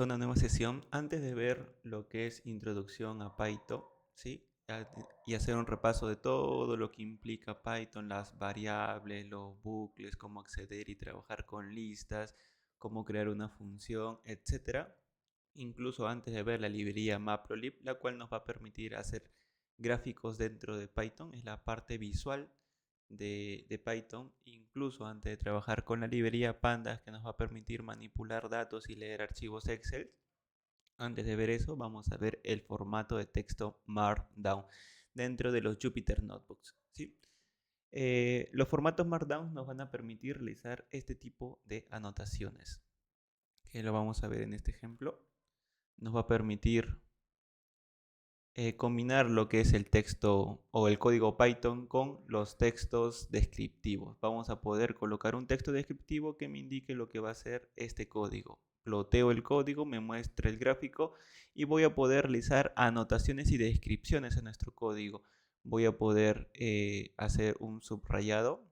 Una nueva sesión antes de ver lo que es introducción a Python, ¿sí? Y hacer un repaso de todo lo que implica Python, las variables, los bucles, cómo acceder y trabajar con listas, cómo crear una función, etcétera. Incluso antes de ver la librería Matplotlib, la cual nos va a permitir hacer gráficos dentro de Python, es la parte visual de Python, incluso antes de trabajar con la librería Pandas que nos va a permitir manipular datos y leer archivos Excel. Antes de ver eso, vamos a ver el formato de texto Markdown dentro de los Jupyter Notebooks, ¿sí? Los formatos Markdown nos van a permitir realizar este tipo de anotaciones, que lo vamos a ver en este ejemplo. Nos va a permitir combinar lo que es el texto o el código Python con los textos descriptivos. Vamos a poder colocar un texto descriptivo que me indique lo que va a ser este código. Ploteo el código, me muestra el gráfico y voy a poder realizar anotaciones y descripciones en nuestro código. Voy a poder hacer un subrayado,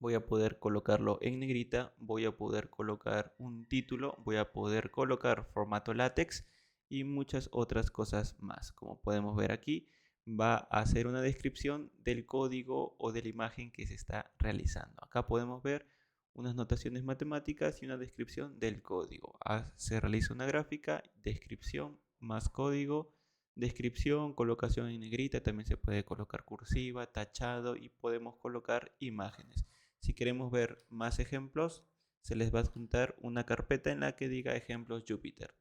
voy a poder colocarlo en negrita, voy a poder colocar un título, voy a poder colocar formato látex y muchas otras cosas más. Como podemos ver aquí, va a hacer una descripción del código o de la imagen que se está realizando. Acá podemos ver unas notaciones matemáticas y una descripción del código. Se realiza una gráfica, descripción más código, descripción, colocación en negrita, también se puede colocar cursiva, tachado y podemos colocar imágenes. Si queremos ver más ejemplos, se les va a adjuntar una carpeta en la que diga ejemplos Jupyter.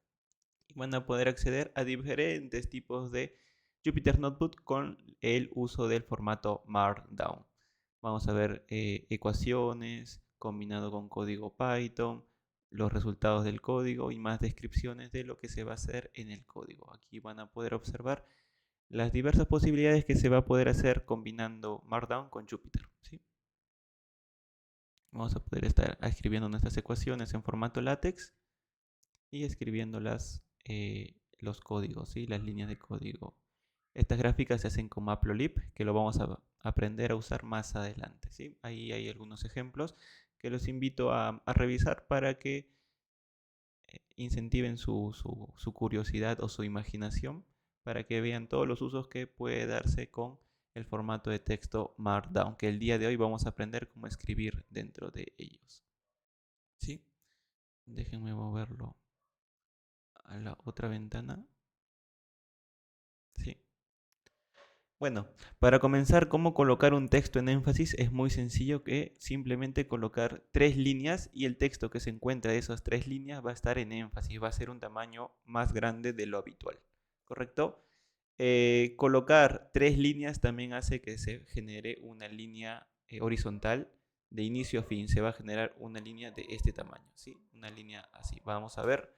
Y van a poder acceder a diferentes tipos de Jupyter Notebook con el uso del formato Markdown. Vamos a ver ecuaciones combinado con código Python, los resultados del código y más descripciones de lo que se va a hacer en el código. Aquí van a poder observar las diversas posibilidades que se va a poder hacer combinando Markdown con Jupyter, ¿sí? Vamos a poder estar escribiendo nuestras ecuaciones en formato látex y escribiendo los códigos, ¿sí? Las líneas de código. Estas gráficas se hacen con Matplotlib, que lo vamos a aprender a usar más adelante, ¿sí? Ahí hay algunos ejemplos que los invito a revisar para que incentiven su curiosidad o su imaginación, para que vean todos los usos que puede darse con el formato de texto Markdown, que el día de hoy vamos a aprender cómo escribir dentro de ellos. ¿Sí? Déjenme moverlo a la otra ventana. Sí. Bueno, para comenzar, cómo colocar un texto en énfasis es muy sencillo, que simplemente colocar 3 líneas y el texto que se encuentra de esas 3 líneas va a estar en énfasis, va a ser un tamaño más grande de lo habitual, ¿correcto? Colocar 3 líneas también hace que se genere una línea horizontal de inicio a fin. Se va a generar una línea de este tamaño, ¿sí? Una línea así. Vamos a ver.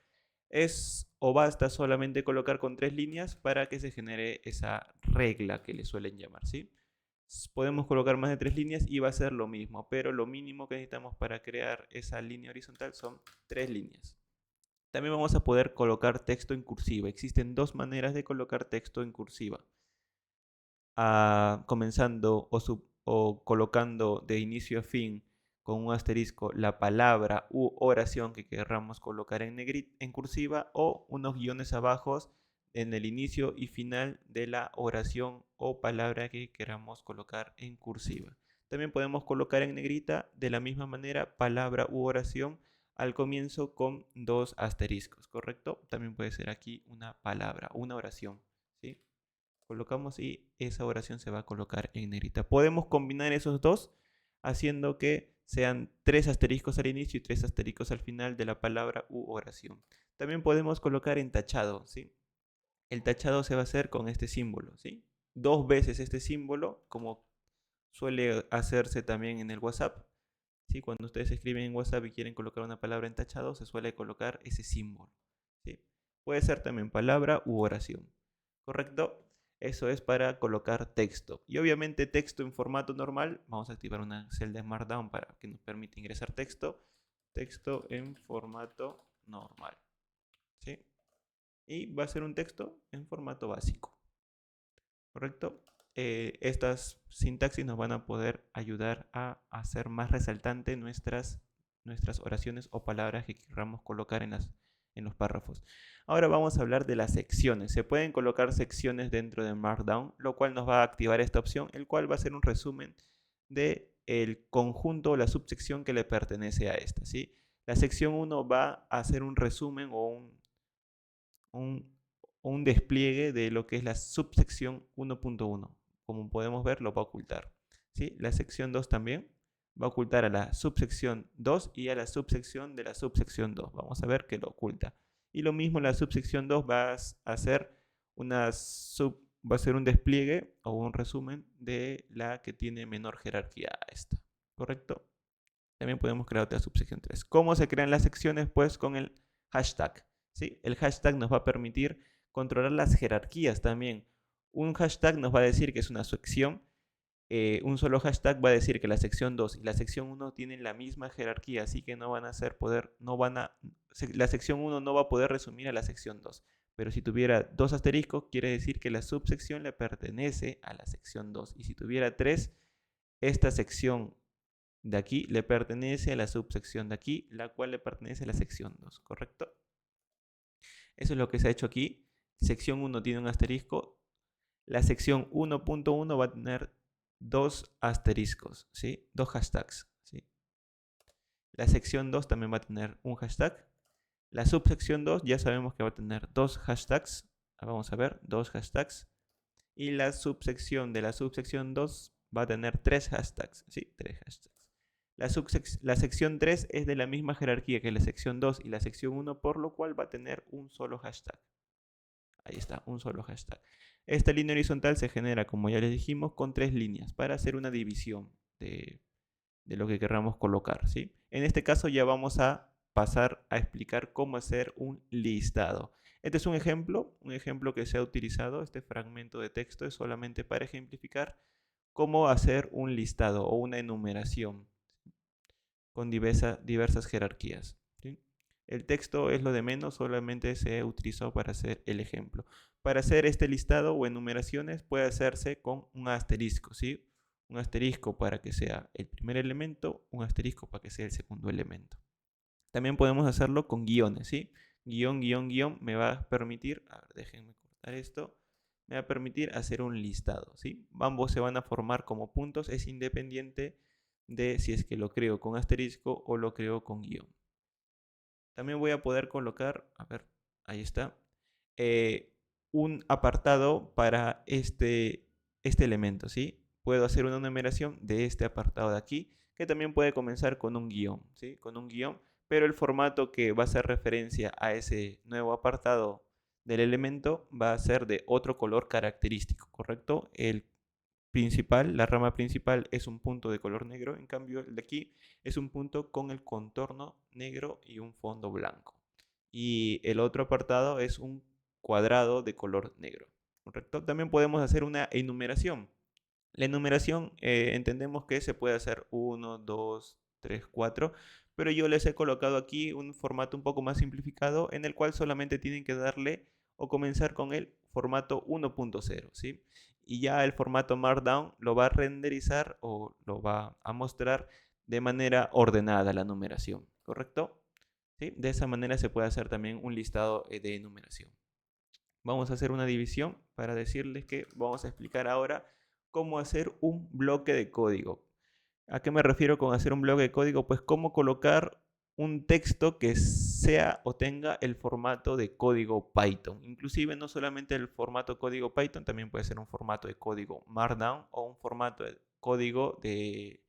Es o basta solamente colocar con 3 líneas para que se genere esa regla que le suelen llamar, ¿sí? Podemos colocar más de 3 líneas y va a ser lo mismo, pero lo mínimo que necesitamos para crear esa línea horizontal son 3 líneas. También vamos a poder colocar texto en cursiva. Existen 2 maneras de colocar texto en cursiva. Comenzando o colocando de inicio a fin con un asterisco la palabra u oración que queramos colocar en cursiva, o unos guiones abajo en el inicio y final de la oración o palabra que queramos colocar en cursiva. También podemos colocar en negrita de la misma manera palabra u oración al comienzo con 2 asteriscos, ¿correcto? También puede ser aquí una palabra, una oración, ¿sí? Colocamos y esa oración se va a colocar en negrita. Podemos combinar esos dos haciendo que sean 3 asteriscos al inicio y 3 asteriscos al final de la palabra u oración. También podemos colocar en tachado, ¿sí? El tachado se va a hacer con este símbolo, ¿sí? 2 veces este símbolo, como suele hacerse también en el WhatsApp, ¿sí? Cuando ustedes escriben en WhatsApp y quieren colocar una palabra en tachado, se suele colocar ese símbolo, ¿sí? Puede ser también palabra u oración, ¿correcto? Eso es para colocar texto. Y obviamente texto en formato normal. Vamos a activar una celda Markdown para que nos permita ingresar texto. Texto en formato normal, ¿sí? Y va a ser un texto en formato básico, ¿correcto? Estas sintaxis nos van a poder ayudar a hacer más resaltante nuestras oraciones o palabras que queramos colocar en los párrafos. Ahora vamos a hablar de las secciones. Se pueden colocar secciones dentro de Markdown, lo cual nos va a activar esta opción, el cual va a ser un resumen del conjunto o la subsección que le pertenece a esta, ¿sí? La sección 1 va a hacer un resumen o un despliegue de lo que es la subsección 1.1. Como podemos ver, lo va a ocultar, ¿sí? La sección 2 también va a ocultar a la subsección 2 y a la subsección de la subsección 2. Vamos a ver que lo oculta. Y lo mismo la subsección 2 va a hacer va a ser un despliegue o un resumen de la que tiene menor jerarquía a esta, ¿correcto? También podemos crear otra subsección 3. ¿Cómo se crean las secciones? Pues con el hashtag, ¿sí? El hashtag nos va a permitir controlar las jerarquías también. Un hashtag nos va a decir que es una sección. Un solo hashtag va a decir que la sección 2 y la sección 1 tienen la misma jerarquía, así que la sección 1 no va a poder resumir a la sección 2. Pero si tuviera 2 asteriscos, quiere decir que la subsección le pertenece a la sección 2. Y si tuviera 3, esta sección de aquí le pertenece a la subsección de aquí, la cual le pertenece a la sección 2, ¿correcto? Eso es lo que se ha hecho aquí. Sección 1 tiene un asterisco. La sección 1.1 va a tener 2 asteriscos, ¿sí? 2 hashtags, ¿sí? La sección 2 también va a tener un hashtag. La subsección 2 ya sabemos que va a tener 2 hashtags. Vamos a ver, 2 hashtags. Y la subsección de la subsección 2 va a tener 3 hashtags, ¿sí? 3 hashtags. La sección 3 es de la misma jerarquía que la sección 2 y la sección 1, por lo cual va a tener un solo hashtag. Ahí está, un solo hashtag. Esta línea horizontal se genera, como ya les dijimos, con 3 líneas para hacer una división de lo que queramos colocar, ¿sí? En este caso ya vamos a pasar a explicar cómo hacer un listado. Este es un ejemplo que se ha utilizado. Este fragmento de texto es solamente para ejemplificar cómo hacer un listado o una enumeración con diversas jerarquías, ¿sí? El texto es lo de menos, solamente se utilizó para hacer el ejemplo. Para hacer este listado o enumeraciones puede hacerse con un asterisco, ¿sí? Un asterisco para que sea el primer elemento, un asterisco para que sea el segundo elemento. También podemos hacerlo con guiones, ¿sí? Guión, guión, guión me va a permitir, a ver, déjenme cortar esto, me va a permitir hacer un listado, ¿sí? Ambos se van a formar como puntos, es independiente de si es que lo creo con asterisco o lo creo con guión. También voy a poder colocar, a ver, ahí está, un apartado para este elemento, ¿sí? Puedo hacer una numeración de este apartado de aquí, que también puede comenzar con un guión, ¿sí? Con un guión, pero el formato que va a hacer referencia a ese nuevo apartado del elemento va a ser de otro color característico, ¿correcto? La rama principal es un punto de color negro, en cambio el de aquí es un punto con el contorno negro y un fondo blanco. Y el otro apartado es un cuadrado de color negro, ¿correcto? También podemos hacer una enumeración. La enumeración entendemos que se puede hacer 1, 2, 3, 4, pero yo les he colocado aquí un formato un poco más simplificado en el cual solamente tienen que darle o comenzar con el formato 1.0, ¿sí? Y ya el formato Markdown lo va a renderizar o lo va a mostrar de manera ordenada la numeración, ¿correcto? ¿Sí? De esa manera se puede hacer también un listado de enumeración. Vamos a hacer una división para decirles que vamos a explicar ahora cómo hacer un bloque de código. ¿A qué me refiero con hacer un bloque de código? Pues cómo colocar un texto que sea o tenga el formato de código Python. Inclusive no solamente el formato código Python, también puede ser un formato de código Markdown o un formato de código de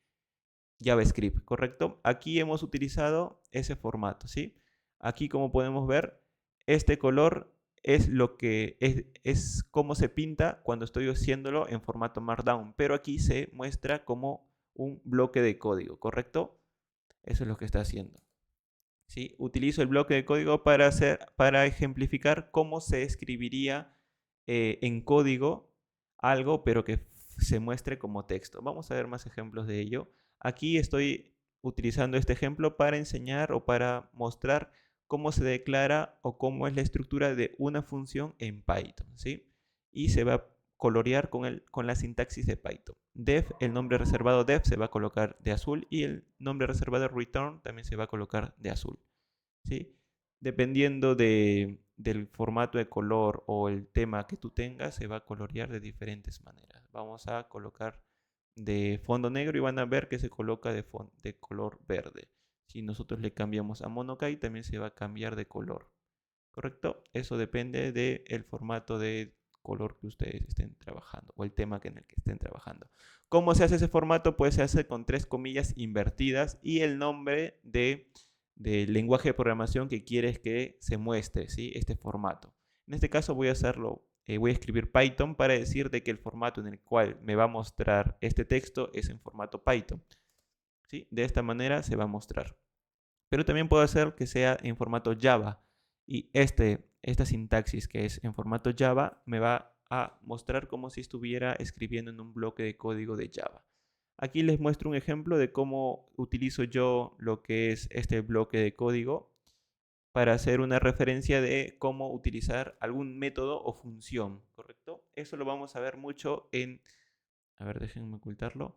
JavaScript, ¿correcto? Aquí hemos utilizado ese formato, ¿sí? Aquí como podemos ver, este color es lo que es cómo se pinta cuando estoy haciéndolo en formato Markdown, pero aquí se muestra como un bloque de código, ¿correcto? Eso es lo que está haciendo. ¿Sí? Utilizo el bloque de código para ejemplificar cómo se escribiría en código algo, pero que se muestre como texto. Vamos a ver más ejemplos de ello. Aquí estoy utilizando este ejemplo para enseñar o para mostrar cómo se declara o cómo es la estructura de una función en Python, ¿sí? Y se va a colorear con la sintaxis de Python. Def, el nombre reservado def se va a colocar de azul y el nombre reservado return también se va a colocar de azul, ¿sí? Dependiendo del formato de color o el tema que tú tengas, se va a colorear de diferentes maneras. Vamos a colocar de fondo negro y van a ver que se coloca de color verde. Si nosotros le cambiamos a Monokai, también se va a cambiar de color. ¿Correcto? Eso depende del formato de color que ustedes estén trabajando o el tema en el que estén trabajando. ¿Cómo se hace ese formato? Pues se hace con 3 comillas invertidas y el nombre del lenguaje de programación que quieres que se muestre, ¿sí? Este formato. En este caso voy a hacerlo, voy a escribir Python para decir de que el formato en el cual me va a mostrar este texto es en formato Python. ¿Sí? De esta manera se va a mostrar. Pero también puedo hacer que sea en formato Java. Y esta sintaxis que es en formato Java me va a mostrar como si estuviera escribiendo en un bloque de código de Java. Aquí les muestro un ejemplo de cómo utilizo yo lo que es este bloque de código para hacer una referencia de cómo utilizar algún método o función, ¿correcto? Eso lo vamos a ver mucho en... A ver, déjenme ocultarlo.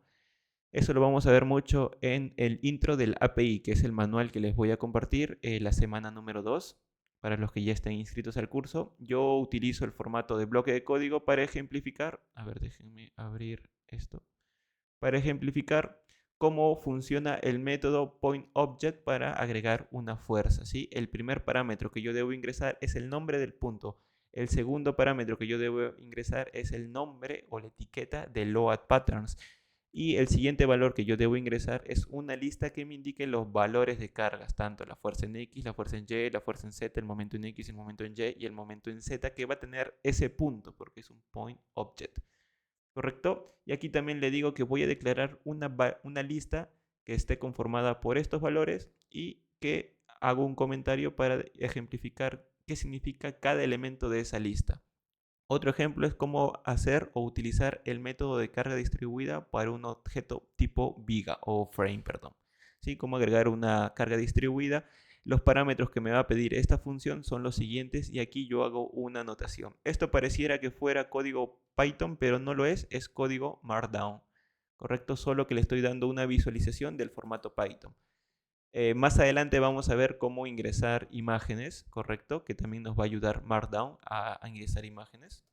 Eso lo vamos a ver mucho en el intro del API, que es el manual que les voy a compartir la semana número 2. Para los que ya estén inscritos al curso, yo utilizo el formato de bloque de código para ejemplificar. A ver, déjenme abrir esto. Para ejemplificar cómo funciona el método pointObject para agregar una fuerza, ¿sí? El primer parámetro que yo debo ingresar es el nombre del punto. El segundo parámetro que yo debo ingresar es el nombre o la etiqueta de loadPatterns. Y el siguiente valor que yo debo ingresar es una lista que me indique los valores de cargas, tanto la fuerza en X, la fuerza en Y, la fuerza en Z, el momento en X, el momento en Y y el momento en Z que va a tener ese punto, porque es un point object. ¿Correcto? Y aquí también le digo que voy a declarar una lista que esté conformada por estos valores y que hago un comentario para ejemplificar qué significa cada elemento de esa lista. Otro ejemplo es cómo hacer o utilizar el método de carga distribuida para un objeto tipo viga o frame, perdón. ¿Sí? Cómo agregar una carga distribuida. Los parámetros que me va a pedir esta función son los siguientes y aquí yo hago una anotación. Esto pareciera que fuera código Python, pero no lo es código Markdown. ¿Correcto? Solo que le estoy dando una visualización del formato Python. Más adelante vamos a ver cómo ingresar imágenes, ¿correcto? Que también nos va a ayudar Markdown a ingresar imágenes.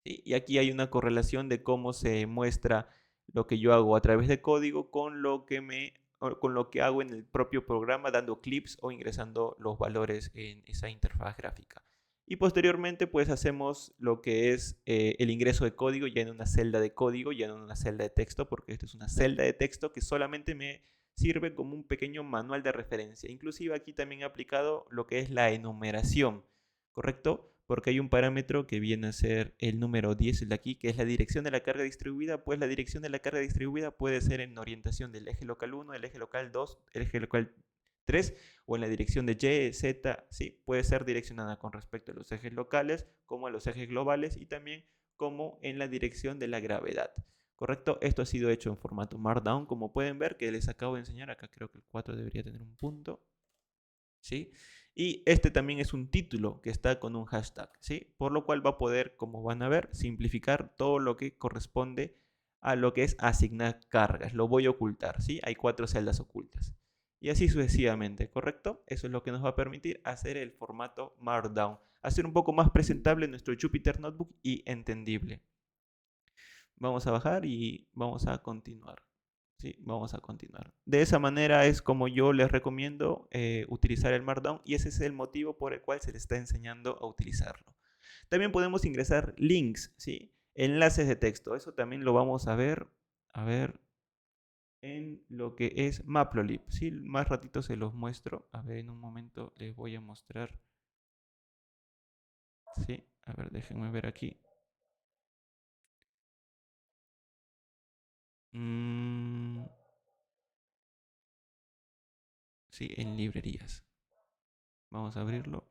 ¿Sí? Y aquí hay una correlación de cómo se muestra lo que yo hago a través de código con lo que hago en el propio programa, dando clips o ingresando los valores en esa interfaz gráfica. Y posteriormente, pues hacemos lo que es el ingreso de código ya en una celda de código, ya en una celda de texto, porque esta es una celda de texto que solamente me sirve como un pequeño manual de referencia. Inclusive aquí también he aplicado lo que es la enumeración, ¿correcto? Porque hay un parámetro que viene a ser el número 10, el de aquí, que es la dirección de la carga distribuida, pues la dirección de la carga distribuida puede ser en orientación del eje local 1, el eje local 2, el eje local 3, o en la dirección de Y, Z, sí, puede ser direccionada con respecto a los ejes locales, como a los ejes globales, y también como en la dirección de la gravedad. ¿Correcto? Esto ha sido hecho en formato Markdown, como pueden ver, que les acabo de enseñar. Acá creo que el 4 debería tener un punto. ¿Sí? Y este también es un título que está con un hashtag, ¿sí? Por lo cual va a poder, como van a ver, simplificar todo lo que corresponde a lo que es asignar cargas. Lo voy a ocultar, ¿sí? Hay 4 celdas ocultas. Y así sucesivamente, ¿correcto? Eso es lo que nos va a permitir hacer el formato Markdown. Hacer un poco más presentable nuestro Jupyter Notebook y entendible. Vamos a bajar y vamos a continuar. Sí, vamos a continuar. De esa manera es como yo les recomiendo utilizar el Markdown y ese es el motivo por el cual se les está enseñando a utilizarlo. También podemos ingresar links, ¿sí? Enlaces de texto. Eso también lo vamos a ver en lo que es Matplotlib. ¿Sí? Más ratito se los muestro. A ver, en un momento les voy a mostrar. Sí, a ver, déjenme ver aquí. Sí, en librerías. Vamos a abrirlo.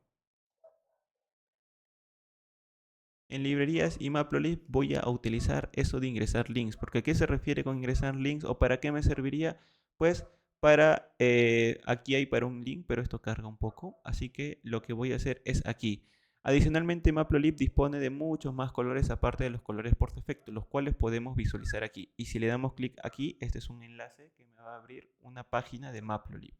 En librerías y Matplotlib voy a utilizar eso de ingresar links. ¿Porque a qué se refiere con ingresar links o para qué me serviría? Pues para, aquí hay para un link, pero esto carga un poco. Así que lo que voy a hacer es aquí. Adicionalmente, Matplotlib dispone de muchos más colores aparte de los colores por defecto, los cuales podemos visualizar aquí. Y si le damos clic aquí, este es un enlace que me va a abrir una página de Matplotlib.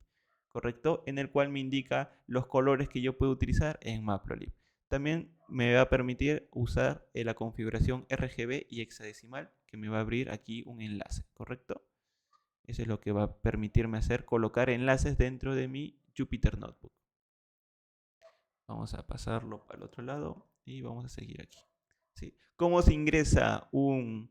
¿correcto? En el cual me indica los colores que yo puedo utilizar en Matplotlib. También me va a permitir usar la configuración RGB y hexadecimal, que me va a abrir aquí un enlace, ¿correcto? Eso es lo que va a permitirme hacer, colocar enlaces dentro de mi Jupyter Notebook. Vamos a pasarlo para el otro lado y vamos a seguir aquí. ¿Sí? ¿Cómo se ingresa un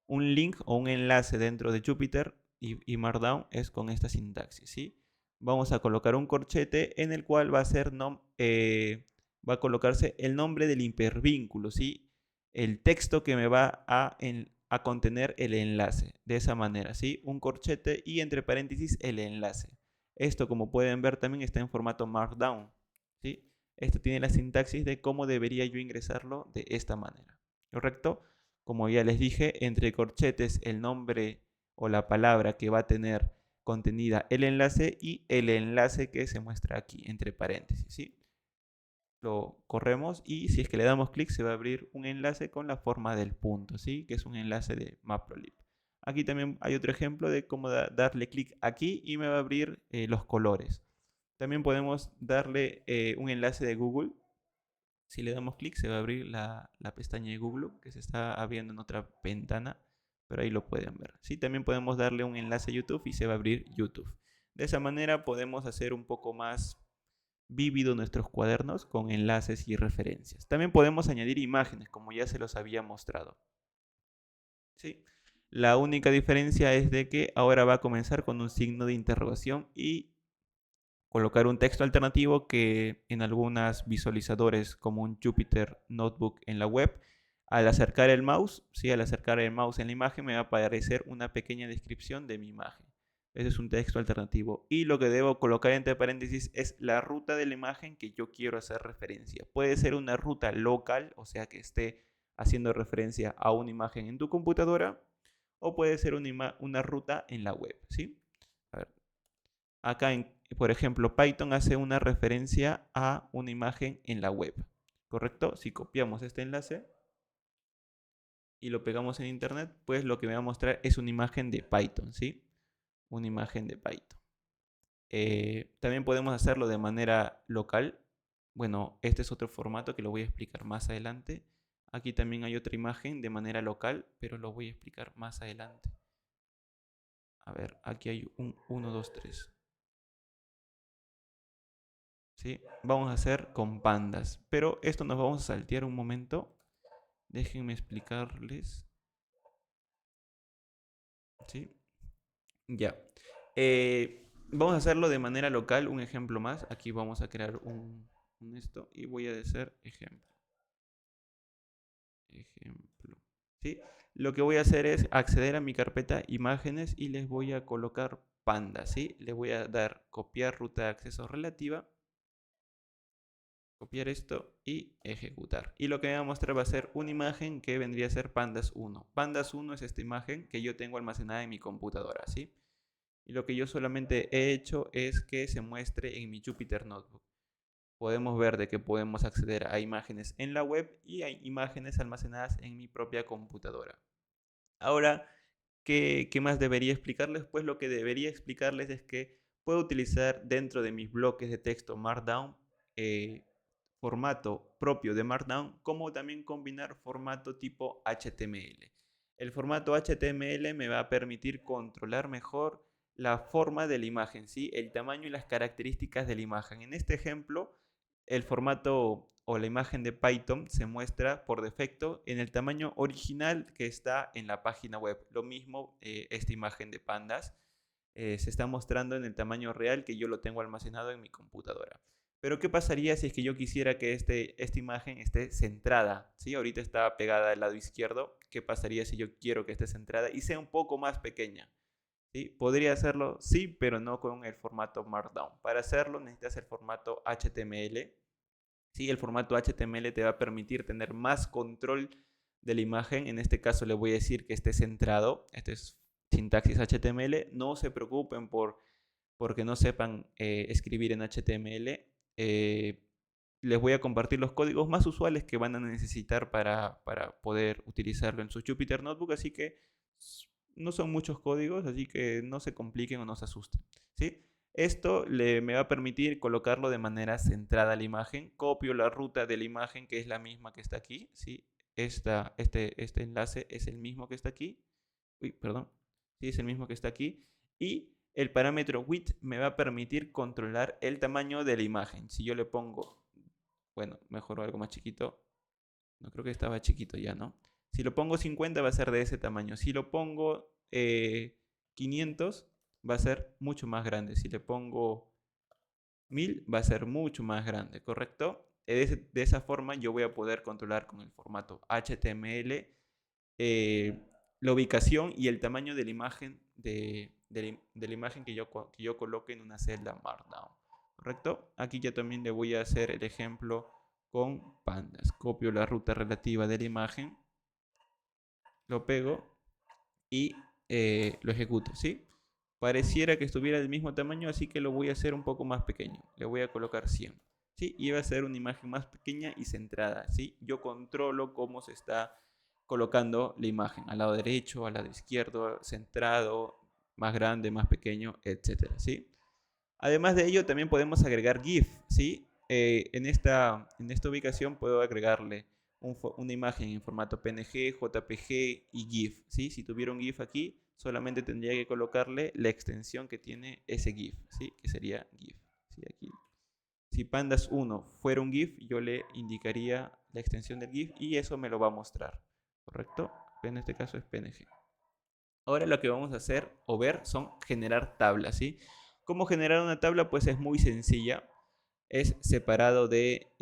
link o un enlace dentro de Jupyter y Markdown? Es con esta sintaxis. ¿Sí? Vamos a colocar un corchete en el cual va a colocarse el nombre del hipervínculo, ¿sí? El texto que me va a contener el enlace. De esa manera, ¿sí? Un corchete y entre paréntesis el enlace. Esto, como pueden ver, también está en formato Markdown, ¿sí? Esto tiene la sintaxis de cómo debería yo ingresarlo de esta manera, ¿correcto? Como ya les dije, entre corchetes el nombre o la palabra que va a tener contenida el enlace y el enlace que se muestra aquí, entre paréntesis, ¿sí? Lo corremos y si es que le damos clic se va a abrir un enlace con la forma del punto, ¿sí? Que es un enlace de Matplotlib. Aquí también hay otro ejemplo de cómo darle clic aquí y me va a abrir los colores. También podemos darle un enlace de Google. Si le damos clic se va a abrir la pestaña de Google que se está abriendo en otra ventana, pero ahí lo pueden ver. ¿Sí? También podemos darle un enlace a YouTube y se va a abrir YouTube. De esa manera podemos hacer un poco más vívido nuestros cuadernos con enlaces y referencias. También podemos añadir imágenes, como ya se los había mostrado. ¿Sí? La única diferencia es de que ahora va a comenzar con un signo de interrogación y colocar un texto alternativo que en algunos visualizadores como un Jupyter Notebook en la web, al acercar el mouse, ¿sí? Al acercar el mouse en la imagen me va a aparecer una pequeña descripción de mi imagen. Ese es un texto alternativo. Y lo que debo colocar entre paréntesis es la ruta de la imagen que yo quiero hacer referencia. Puede ser una ruta local, o sea que esté haciendo referencia a una imagen en tu computadora, o puede ser una ruta en la web, ¿sí? A ver, acá, por ejemplo, Python hace una referencia a una imagen en la web, ¿correcto? Si copiamos este enlace y lo pegamos en internet, pues lo que me va a mostrar es una imagen de Python, ¿sí? Una imagen de Python. También podemos hacerlo de manera local. Bueno, este es otro formato que lo voy a explicar más adelante. Aquí también hay otra imagen de manera local, pero lo voy a explicar más adelante. A ver, aquí hay un 1, 2, 3. ¿Sí? Vamos a hacer con pandas, pero esto nos vamos a saltear un momento. Déjenme explicarles. ¿Sí? Ya. Vamos a hacerlo de manera local, un ejemplo más. Aquí vamos a crear un esto y voy a decir ejemplo. Ejemplo. ¿Sí? Lo que voy a hacer es acceder a mi carpeta imágenes y les voy a colocar pandas, ¿sí? Le voy a dar copiar ruta de acceso relativa, copiar esto y ejecutar. Y lo que me va a mostrar va a ser una imagen que vendría a ser pandas 1. Pandas 1 es esta imagen que yo tengo almacenada en mi computadora, ¿sí? Y lo que yo solamente he hecho es que se muestre en mi Jupyter Notebook. Podemos ver de que podemos acceder a imágenes en la web y hay imágenes almacenadas en mi propia computadora. Ahora, ¿qué más debería explicarles? Pues lo que debería explicarles es que puedo utilizar dentro de mis bloques de texto Markdown formato propio de Markdown, como también combinar formato tipo HTML. El formato HTML me va a permitir controlar mejor la forma de la imagen, ¿sí? El tamaño y las características de la imagen. En este ejemplo, el formato o la imagen de Python se muestra por defecto en el tamaño original que está en la página web. Lo mismo esta imagen de pandas se está mostrando en el tamaño real que yo lo tengo almacenado en mi computadora. Pero ¿qué pasaría si es que yo quisiera que esta imagen esté centrada? ¿Sí? Ahorita está pegada al lado izquierdo. ¿Qué pasaría si yo quiero que esté centrada y sea un poco más pequeña? ¿Sí? ¿Podría hacerlo? Sí, pero no con el formato Markdown. Para hacerlo necesitas el formato HTML. ¿Sí? El formato HTML te va a permitir tener más control de la imagen. En este caso le voy a decir que esté centrado. Este es sintaxis HTML. No se preocupen porque no sepan escribir en HTML. Les voy a compartir los códigos más usuales que van a necesitar para poder utilizarlo en su Jupyter Notebook. Así que no son muchos códigos, así que no se compliquen o no se asusten. ¿Sí? Esto me va a permitir colocarlo de manera centrada a la imagen. Copio la ruta de la imagen, que es la misma que está aquí, ¿sí? Este enlace es el mismo que está aquí. Uy, perdón. Sí, es el mismo que está aquí. Y el parámetro width me va a permitir controlar el tamaño de la imagen. Si yo le pongo, bueno, mejor algo más chiquito. No creo que estaba chiquito ya, ¿no? Si lo pongo 50 va a ser de ese tamaño. Si lo pongo 500 va a ser mucho más grande. Si le pongo 1000 va a ser mucho más grande, ¿correcto? De esa forma yo voy a poder controlar con el formato HTML la ubicación y el tamaño de la imagen, de la imagen que yo coloque en una celda Markdown, ¿correcto? Aquí ya también le voy a hacer el ejemplo con pandas. Copio la ruta relativa de la imagen, lo pego y lo ejecuto, ¿sí? Pareciera que estuviera del mismo tamaño, así que lo voy a hacer un poco más pequeño. Le voy a colocar 100, ¿sí? Y va a ser una imagen más pequeña y centrada, ¿sí? Yo controlo cómo se está colocando la imagen, al lado derecho, al lado izquierdo, centrado, más grande, más pequeño, etcétera, ¿sí? Además de ello, también podemos agregar GIF, ¿sí? En esta ubicación puedo agregarle una imagen en formato PNG, JPG y GIF, ¿sí? Si tuviera un GIF aquí, solamente tendría que colocarle la extensión que tiene ese GIF, ¿sí? Que sería GIF, ¿sí? Aquí. Si pandas 1 fuera un GIF, yo le indicaría la extensión del GIF y eso me lo va a mostrar, ¿correcto? En este caso es PNG. Ahora lo que vamos a hacer o ver son generar tablas, ¿sí? ¿Cómo generar una tabla? Pues es muy sencilla. Es separado de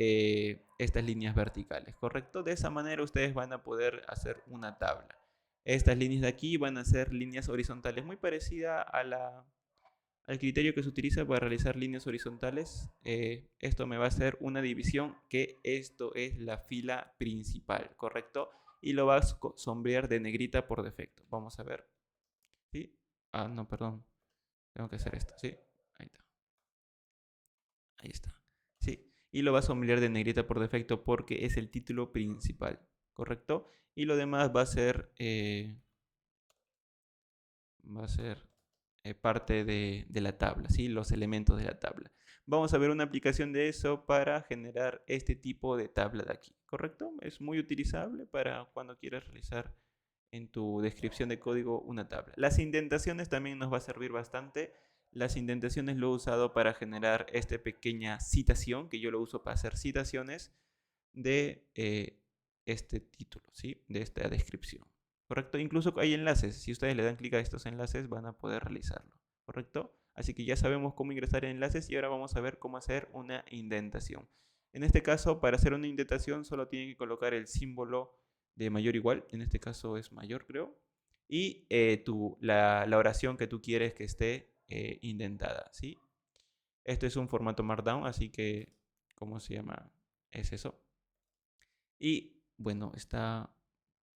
estas líneas verticales, ¿correcto? De esa manera ustedes van a poder hacer una tabla. Estas líneas de aquí van a ser líneas horizontales, muy parecida al criterio que se utiliza para realizar líneas horizontales. Esto me va a hacer una división, que esto es la fila principal, ¿correcto? Y lo va a sombrear de negrita por defecto. Vamos a ver. ¿Sí? Ah, no, perdón. Tengo que hacer esto, ¿sí? Ahí está. Ahí está. ¿Sí? Y lo va a sombrear de negrita por defecto porque es el título principal, ¿correcto? Y lo demás va a ser parte de la tabla, ¿sí? Los elementos de la tabla. Vamos a ver una aplicación de eso para generar este tipo de tabla de aquí, ¿correcto? Es muy utilizable para cuando quieras realizar en tu descripción de código una tabla. Las indentaciones también nos va a servir bastante. Las indentaciones lo he usado para generar esta pequeña citación, que yo lo uso para hacer citaciones de este título, ¿sí? De esta descripción. ¿Correcto? Incluso hay enlaces. Si ustedes le dan clic a estos enlaces, van a poder realizarlo. ¿Correcto? Así que ya sabemos cómo ingresar en enlaces y ahora vamos a ver cómo hacer una indentación. En este caso, para hacer una indentación, solo tienen que colocar el símbolo de mayor igual. En este caso es mayor, creo. Y la oración que tú quieres que esté indentada, ¿sí? Este es un formato Markdown, así que, ¿cómo se llama? Es eso. Y bueno,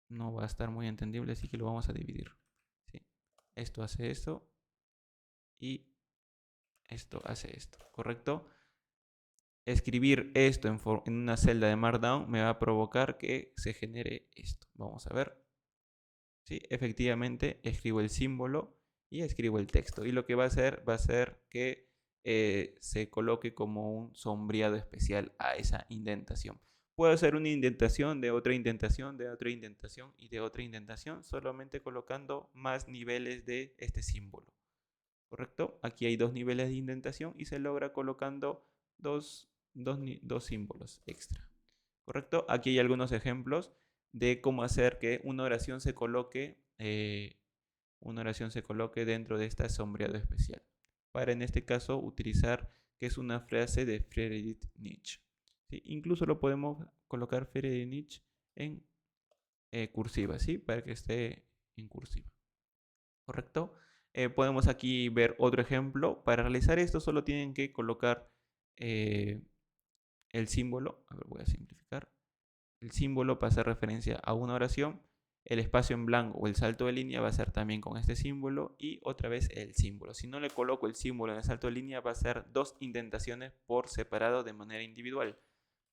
no va a estar muy entendible, así que lo vamos a dividir. ¿Sí? Esto hace esto y esto hace esto, ¿correcto? Escribir esto en una celda de Markdown me va a provocar que se genere esto. Vamos a ver. ¿Sí? Efectivamente, escribo el símbolo y escribo el texto. Y lo que va a ser que se coloque como un sombreado especial a esa indentación. Puedo hacer una indentación de otra indentación, de otra indentación y de otra indentación, solamente colocando más niveles de este símbolo. ¿Correcto? Aquí hay dos niveles de indentación y se logra colocando dos símbolos extra. ¿Correcto? Aquí hay algunos ejemplos de cómo hacer que una oración se coloque dentro de esta sombreado especial. Para en este caso utilizar que es una frase de Friedrich Nietzsche. ¿Sí? Incluso lo podemos colocar Friedrich Nietzsche en cursiva, ¿sí? Para que esté en cursiva. ¿Correcto? Podemos aquí ver otro ejemplo. Para realizar esto solo tienen que colocar el símbolo. A ver, voy a simplificar. El símbolo para hacer referencia a una oración. El espacio en blanco o el salto de línea va a ser también con este símbolo y otra vez el símbolo. Si no le coloco el símbolo en el salto de línea va a ser dos indentaciones por separado de manera individual,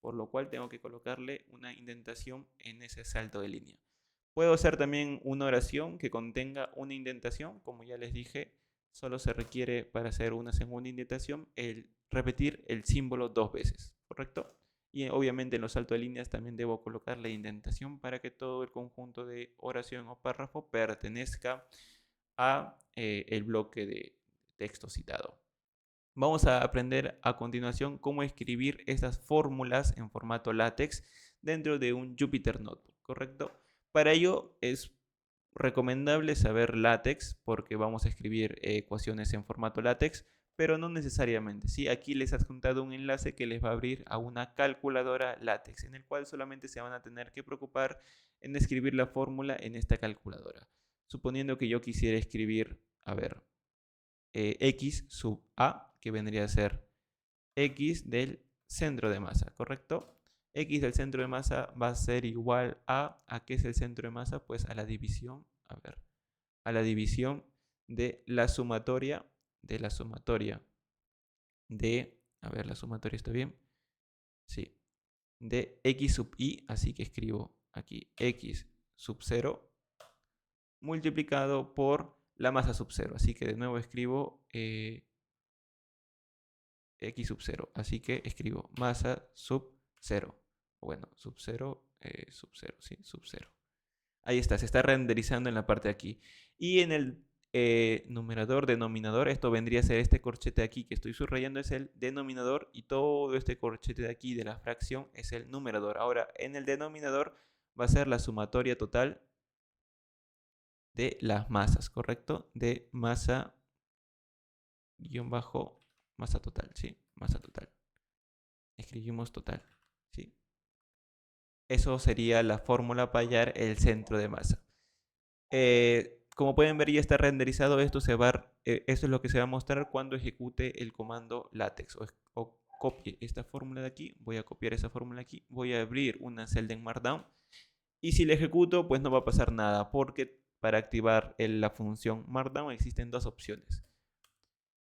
por lo cual tengo que colocarle una indentación en ese salto de línea. Puedo hacer también una oración que contenga una indentación, como ya les dije, solo se requiere para hacer una segunda indentación el repetir el símbolo 2 veces, ¿correcto? Y obviamente en los saltos de líneas también debo colocar la indentación para que todo el conjunto de oración o párrafo pertenezca a el bloque de texto citado. Vamos a aprender a continuación cómo escribir estas fórmulas en formato látex dentro de un Jupyter Notebook, ¿correcto? Para ello es recomendable saber látex porque vamos a escribir ecuaciones en formato látex, pero no necesariamente. ¿Sí? Aquí les he adjuntado un enlace que les va a abrir a una calculadora látex, en el cual solamente se van a tener que preocupar en escribir la fórmula en esta calculadora. Suponiendo que yo quisiera escribir, a ver, x sub a, que vendría a ser x del centro de masa, ¿correcto? X del centro de masa va a ser igual ¿a qué es el centro de masa? Pues a la división, a ver, a la división de la sumatoria, a ver, la sumatoria está bien, sí, de x sub i, así que escribo aquí x sub 0 multiplicado por la masa sub 0, así que de nuevo escribo x sub 0, así que escribo masa sub 0, bueno, sub 0, sí, sub 0. Ahí está, se está renderizando en la parte de aquí. Y en el numerador, denominador, esto vendría a ser este corchete de aquí que estoy subrayando, es el denominador, y todo este corchete de aquí de la fracción es el numerador. Ahora, en el denominador va a ser la sumatoria total de las masas, ¿correcto? De masa guión bajo masa total, ¿sí? Masa total. Escribimos total, ¿sí? Eso sería la fórmula para hallar el centro de masa. Como pueden ver, ya está renderizado. Esto es lo que se va a mostrar cuando ejecute el comando latex o copie esta fórmula de aquí. Voy a copiar esa fórmula aquí. Voy a abrir una celda en Markdown. Y si la ejecuto, pues no va a pasar nada, porque para activar la función Markdown existen dos opciones: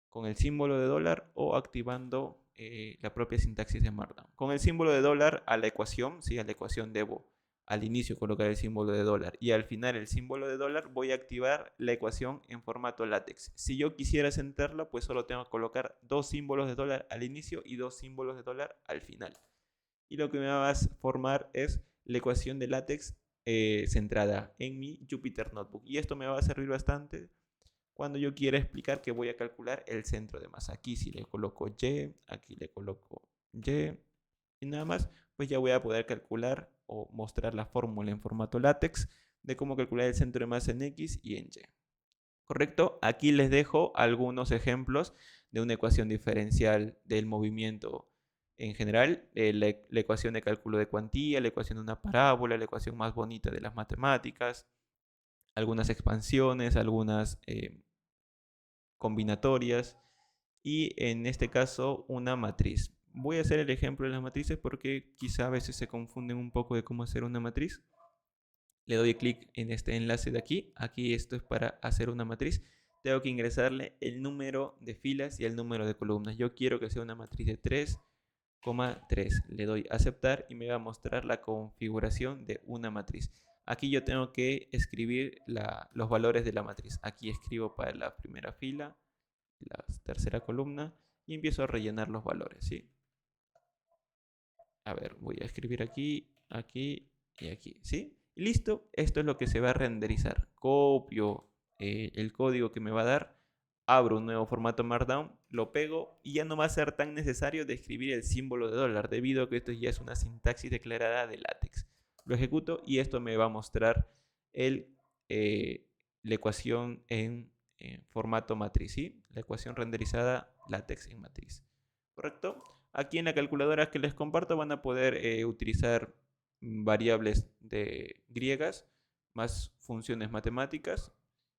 con el símbolo de dólar o activando la propia sintaxis de Markdown. Con el símbolo de dólar a la ecuación, ¿sí? A la ecuación debo al inicio colocar el símbolo de dólar y al final el símbolo de dólar, voy a activar la ecuación en formato látex. Si yo quisiera centrarla, pues solo tengo que colocar dos símbolos de dólar al inicio y dos símbolos de dólar al final. Y lo que me va a formar es la ecuación de látex centrada en mi Jupyter Notebook. Y esto me va a servir bastante cuando yo quiera explicar que voy a calcular el centro de masa. Aquí si le coloco Y, aquí le coloco Y y nada más, pues ya voy a poder calcular o mostrar la fórmula en formato látex de cómo calcular el centro de masa en X y en Y. ¿Correcto? Aquí les dejo algunos ejemplos de una ecuación diferencial del movimiento en general, la ecuación de cálculo de cuantía, la ecuación de una parábola, la ecuación más bonita de las matemáticas, algunas expansiones, algunas combinatorias y en este caso una matriz. Voy a hacer el ejemplo de las matrices porque quizá a veces se confunden un poco de cómo hacer una matriz. Le doy clic en este enlace de aquí. Aquí esto es para hacer una matriz. Tengo que ingresarle el número de filas y el número de columnas. Yo quiero que sea una matriz de 3,3. Le doy a aceptar y me va a mostrar la configuración de una matriz. Aquí yo tengo que escribir los valores de la matriz. Aquí escribo para la primera fila, la tercera columna y empiezo a rellenar los valores, ¿sí? A ver, voy a escribir aquí, aquí y aquí, ¿sí? Y listo, esto es lo que se va a renderizar. Copio el código que me va a dar, abro un nuevo formato Markdown, lo pego y ya no va a ser tan necesario de escribir el símbolo de dólar, debido a que esto ya es una sintaxis declarada de látex. Lo ejecuto y esto me va a mostrar la ecuación en formato matriz, ¿sí? La ecuación renderizada látex en matriz. ¿Correcto? Aquí en la calculadora que les comparto van a poder utilizar variables griegas, más funciones matemáticas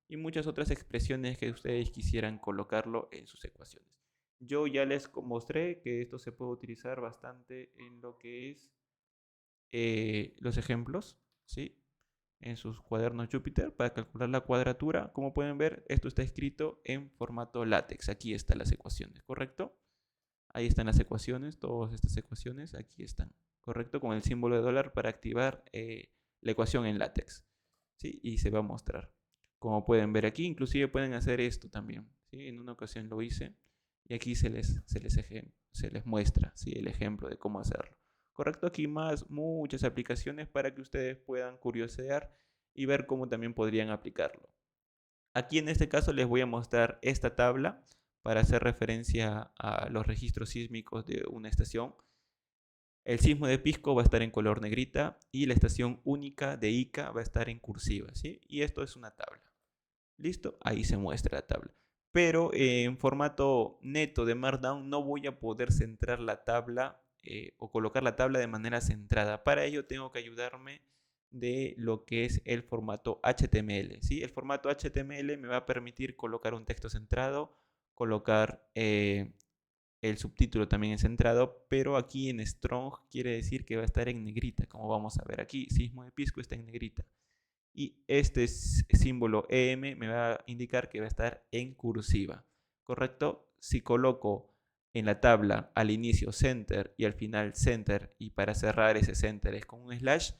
y muchas otras expresiones que ustedes quisieran colocarlo en sus ecuaciones. Yo ya les mostré que esto se puede utilizar bastante en lo que es los ejemplos, ¿sí? En sus cuadernos Jupyter para calcular la cuadratura. Como pueden ver, esto está escrito en formato látex. Aquí están las ecuaciones, ¿correcto? Ahí están las ecuaciones, todas estas ecuaciones, aquí están, ¿correcto? Con el símbolo de dólar para activar la ecuación en látex, ¿sí? Y se va a mostrar. Como pueden ver aquí, inclusive pueden hacer esto también, ¿sí? En una ocasión lo hice y aquí se les muestra, ¿sí? El ejemplo de cómo hacerlo. Correcto, aquí muchas aplicaciones para que ustedes puedan curiosear y ver cómo también podrían aplicarlo. Aquí en este caso les voy a mostrar esta tabla para hacer referencia a los registros sísmicos de una estación. El sismo de Pisco va a estar en color negrita y la estación única de Ica va a estar en cursiva, ¿sí? Y esto es una tabla. ¿Listo? Ahí se muestra la tabla. Pero en formato neto de Markdown no voy a poder centrar la tabla o colocar la tabla de manera centrada. Para ello tengo que ayudarme de lo que es el formato HTML. ¿Sí? El formato HTML me va a permitir colocar un texto centrado, colocar el subtítulo también en centrado, pero aquí en Strong quiere decir que va a estar en negrita, como vamos a ver aquí. Sismo de Pisco está en negrita. Y este símbolo EM me va a indicar que va a estar en cursiva. ¿Correcto? Si coloco en la tabla al inicio center y al final center, y para cerrar ese center es con un slash,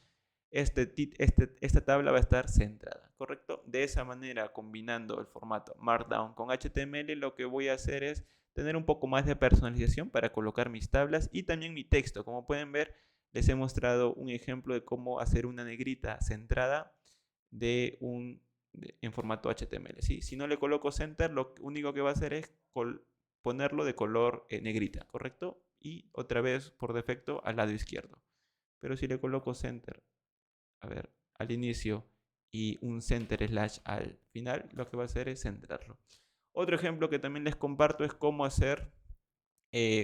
esta tabla va a estar centrada. ¿Correcto? De esa manera, combinando el formato Markdown con HTML, lo que voy a hacer es tener un poco más de personalización para colocar mis tablas y también mi texto. Como pueden ver, les he mostrado un ejemplo de cómo hacer una negrita centrada en formato HTML. ¿Sí? Si no le coloco center, lo único que va a hacer es ponerlo de color negrita, ¿correcto? Y otra vez por defecto al lado izquierdo. Pero si le coloco center, a ver, al inicio y un center slash al final, lo que va a hacer es centrarlo. Otro ejemplo que también les comparto es cómo hacer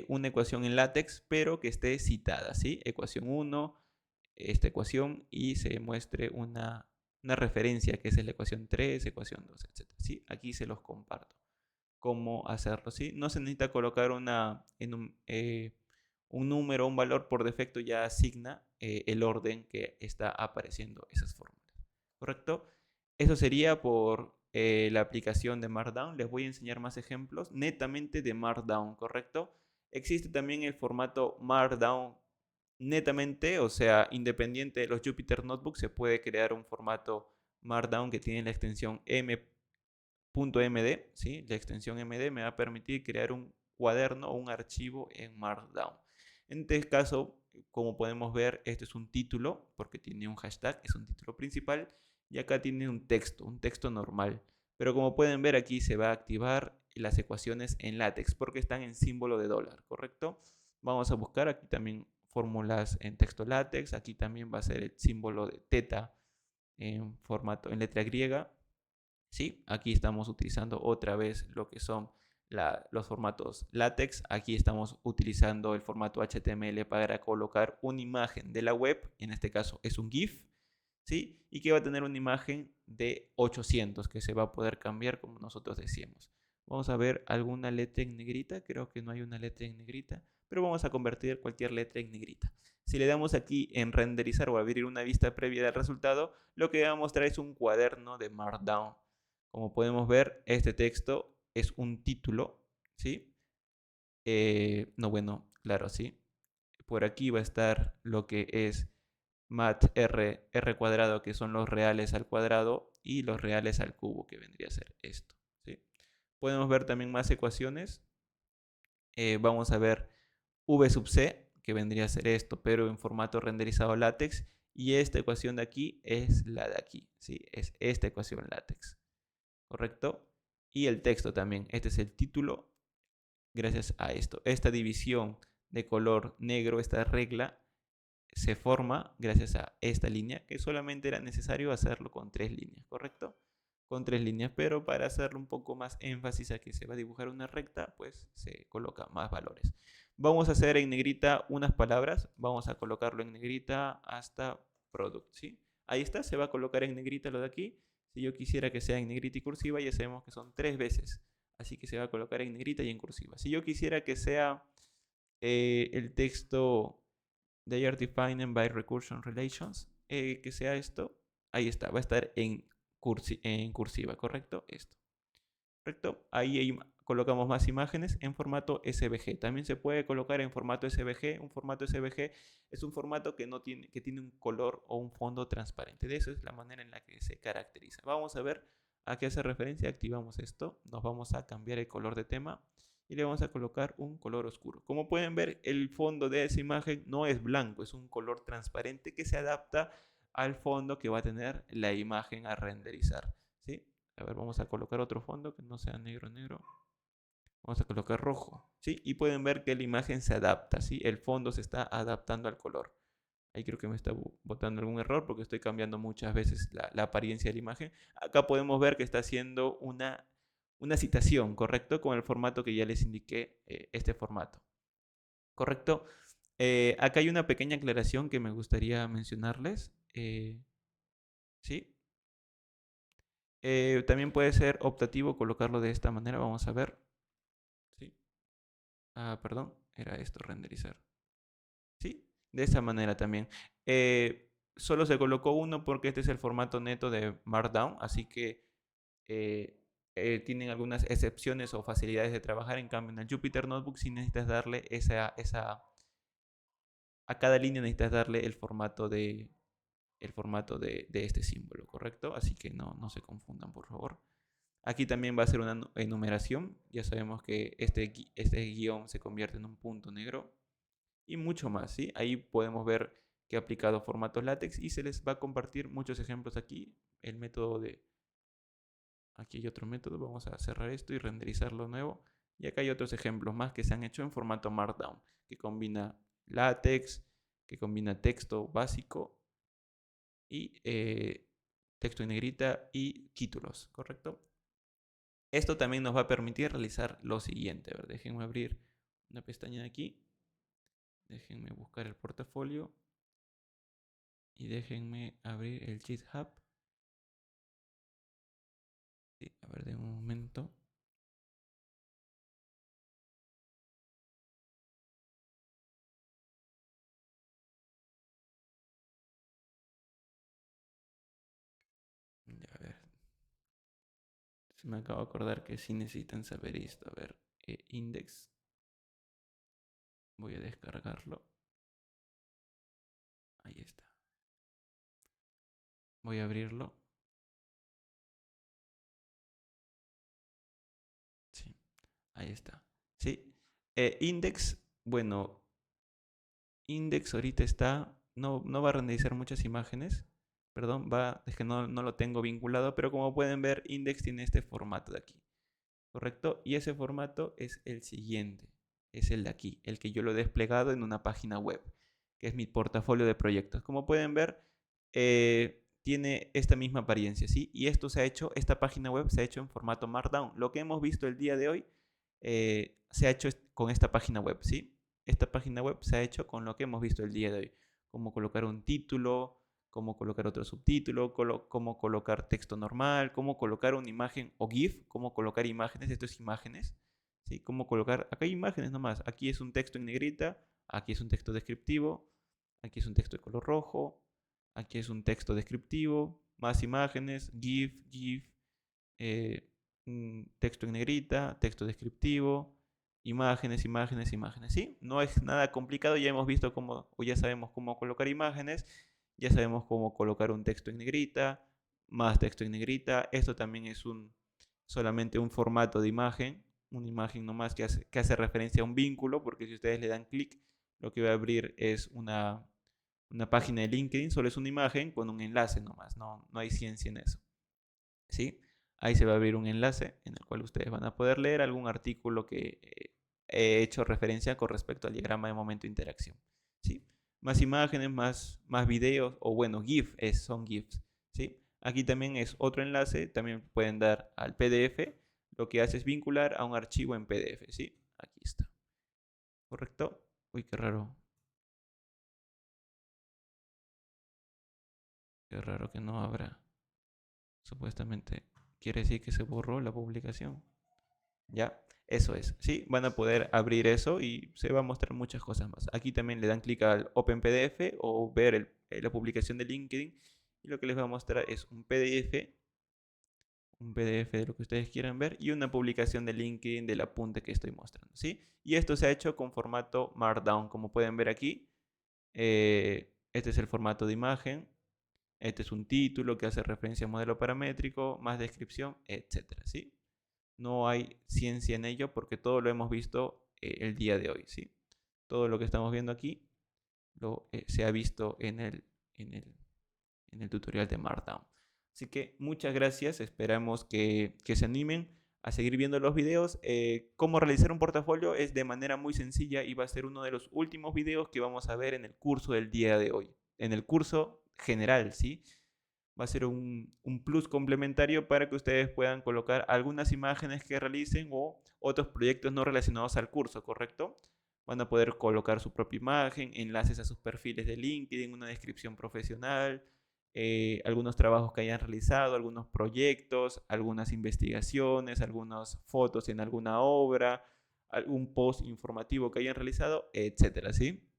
una ecuación en látex, pero que esté citada, ¿sí? Ecuación 1, esta ecuación, y se muestre una referencia que es la ecuación 3, ecuación 2, etc. ¿Sí? Aquí se los comparto. Cómo hacerlo, ¿sí? No se necesita colocar un número, un valor por defecto ya asigna el orden que está apareciendo esas fórmulas. ¿Correcto? Eso sería por la aplicación de Markdown. Les voy a enseñar más ejemplos netamente de Markdown, ¿correcto? Existe también el formato Markdown netamente, o sea, independiente de los Jupyter Notebooks, se puede crear un formato Markdown que tiene la extensión .md, ¿sí? La extensión md me va a permitir crear un cuaderno o un archivo en Markdown. En este caso, como podemos ver, este es un título, porque tiene un hashtag, es un título principal, y acá tiene un texto normal. Pero como pueden ver, aquí se va a activar las ecuaciones en látex, porque están en símbolo de dólar, ¿correcto? Vamos a buscar aquí también fórmulas en texto látex, aquí también va a ser el símbolo de teta en formato, en letra griega. ¿Sí? Aquí estamos utilizando otra vez lo que son los formatos látex. Aquí estamos utilizando el formato HTML para colocar una imagen de la web, en este caso es un GIF, ¿sí? Y que va a tener una imagen de 800 que se va a poder cambiar como nosotros decíamos. Vamos a ver alguna letra en negrita, creo que no hay una letra en negrita, pero vamos a convertir cualquier letra en negrita. Si le damos aquí en renderizar o abrir una vista previa del resultado, lo que va a mostrar es un cuaderno de Markdown. Como podemos ver, este texto es un título, ¿sí? No, bueno, claro, sí. Por aquí va a estar lo que es mat r cuadrado, que son los reales al cuadrado, y los reales al cubo, que vendría a ser esto, ¿sí? Podemos ver también más ecuaciones. Vamos a ver v sub c, que vendría a ser esto, pero en formato renderizado látex. Y esta ecuación de aquí es la de aquí, ¿sí? Es esta ecuación látex. ¿Correcto? Y el texto también. Este es el título gracias a esto. Esta división de color negro, esta regla, se forma gracias a esta línea, que solamente era necesario hacerlo con 3 líneas, ¿correcto? Con 3 líneas, pero para hacerle un poco más énfasis a que se va a dibujar una recta, pues se coloca más valores. Vamos a hacer en negrita unas palabras, vamos a colocarlo en negrita hasta product, ¿sí? Ahí está, se va a colocar en negrita lo de aquí. Si yo quisiera que sea en negrita y cursiva, ya sabemos que son 3 veces. Así que se va a colocar en negrita y en cursiva. Si yo quisiera que sea el texto they are defined by recursion relations, que sea esto, ahí está, va a estar en cursiva, ¿correcto? Esto, ¿correcto? Ahí colocamos más imágenes en formato SVG. También se puede colocar en formato SVG. Un formato SVG es un formato que tiene un color o un fondo transparente. De eso es la manera en la que se caracteriza. Vamos a ver ¿A qué hace referencia? Activamos esto, nos vamos a cambiar el color de tema y le vamos a colocar un color oscuro. Como pueden ver, el fondo de esa imagen no es blanco, es un color transparente que se adapta al fondo que va a tener la imagen a renderizar, ¿sí? A ver, vamos a colocar otro fondo que no sea negro, negro. Vamos a colocar rojo, ¿sí? Y pueden ver que la imagen se adapta, ¿sí? El fondo se está adaptando al color. Ahí creo que me está botando algún error porque estoy cambiando muchas veces la apariencia de la imagen. Acá podemos ver que está haciendo una citación, ¿correcto? Con el formato que ya les indiqué, este formato, ¿correcto? Acá hay una pequeña aclaración que me gustaría mencionarles, ¿sí? También puede ser optativo colocarlo de esta manera, vamos a ver, ¿sí? Ah, perdón, era esto, renderizar. ¿Sí? De esa manera también. Solo se colocó uno porque este es el formato neto de Markdown, así que eh, tienen algunas excepciones o facilidades de trabajar. En cambio, en el Jupyter Notebook sí necesitas darle a cada línea necesitas darle el formato de este símbolo, ¿correcto? Así que no se confundan, por favor. Aquí también va a ser una enumeración. Ya sabemos que este guión se convierte en un punto negro y mucho más, ¿sí? Ahí podemos ver que he aplicado formatos látex y se les va a compartir muchos ejemplos aquí. El método de... Aquí hay otro método, vamos a cerrar esto y renderizarlo nuevo. Y acá hay otros ejemplos más que se han hecho en formato Markdown, que combina látex, que combina texto básico y texto en negrita y títulos, ¿correcto? Esto también nos va a permitir realizar lo siguiente. A ver, déjenme abrir una pestaña de aquí. Déjenme buscar el portafolio. Y déjenme abrir el GitHub. Sí, a ver, de un momento. Ya, a ver. Se me acaba de acordar que sí necesitan saber esto. A ver, index. Voy a descargarlo. Ahí está. Voy a abrirlo. Sí, ahí está. Sí. Index, bueno, index ahorita está. No va a renderizar muchas imágenes. Perdón, es que no lo tengo vinculado, pero como pueden ver, index tiene este formato de aquí. ¿Correcto? Y ese formato es el siguiente, es el de aquí, el que yo lo he desplegado en una página web, que es mi portafolio de proyectos. Como pueden ver, tiene esta misma apariencia, ¿sí? Y esta página web se ha hecho en formato Markdown. Lo que hemos visto el día de hoy se ha hecho con esta página web, ¿sí? Esta página web se ha hecho con lo que hemos visto el día de hoy, como colocar un título, cómo colocar otro subtítulo, cómo colocar texto normal, cómo colocar una imagen o GIF, cómo colocar imágenes, esto es imágenes, ¿sí? Cómo colocar, acá hay imágenes nomás, aquí es un texto en negrita, aquí es un texto descriptivo, aquí es un texto de color rojo, aquí es un texto descriptivo, más imágenes, GIF, eh, texto en negrita, texto descriptivo, imágenes, ¿sí? No es nada complicado, ya hemos visto cómo, o ya sabemos cómo colocar imágenes, ya sabemos cómo colocar un texto en negrita, más texto en negrita. Esto también es solamente un formato de imagen, una imagen nomás que hace referencia a un vínculo, porque si ustedes le dan clic, lo que va a abrir es una página de LinkedIn, solo es una imagen con un enlace nomás, no hay ciencia en eso, ¿sí? Ahí se va a abrir un enlace en el cual ustedes van a poder leer algún artículo que he hecho referencia con respecto al diagrama de momento de interacción, ¿sí? Más imágenes, más videos, o bueno, son GIFs, ¿sí? Aquí también es otro enlace, también pueden dar al PDF, lo que hace es vincular a un archivo en PDF, ¿sí? Aquí está, ¿correcto? Uy, qué raro que no abra. Supuestamente quiere decir que se borró la publicación. ¿Ya? Eso es, ¿sí? Van a poder abrir eso y se va a mostrar muchas cosas más. Aquí también le dan clic al Open PDF o ver la publicación de LinkedIn y lo que les va a mostrar es un PDF de lo que ustedes quieran ver y una publicación de LinkedIn del apunte que estoy mostrando, ¿sí? Y esto se ha hecho con formato Markdown, como pueden ver aquí. Este es el formato de imagen Este es un título que hace referencia a modelo paramétrico, más descripción, etcétera, ¿sí? No hay ciencia en ello porque todo lo hemos visto el día de hoy, ¿sí? Todo lo que estamos viendo aquí se ha visto en el tutorial de Markdown. Así que muchas gracias, esperamos que se animen a seguir viendo los videos. Cómo realizar un portafolio es de manera muy sencilla y va a ser uno de los últimos videos que vamos a ver en el curso del día de hoy. En el curso general, ¿sí? Va a ser un plus complementario para que ustedes puedan colocar algunas imágenes que realicen o otros proyectos no relacionados al curso, ¿correcto? Van a poder colocar su propia imagen, enlaces a sus perfiles de LinkedIn, una descripción profesional, algunos trabajos que hayan realizado, algunos proyectos, algunas investigaciones, algunas fotos en alguna obra, algún post informativo que hayan realizado, etcétera, ¿sí?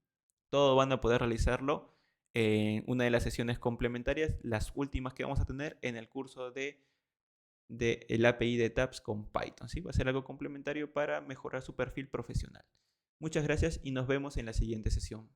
Todo van a poder realizarlo en una de las sesiones complementarias, las últimas que vamos a tener en el curso de el API de Tabs con Python, ¿sí? Va a ser algo complementario para mejorar su perfil profesional. Muchas gracias y nos vemos en la siguiente sesión.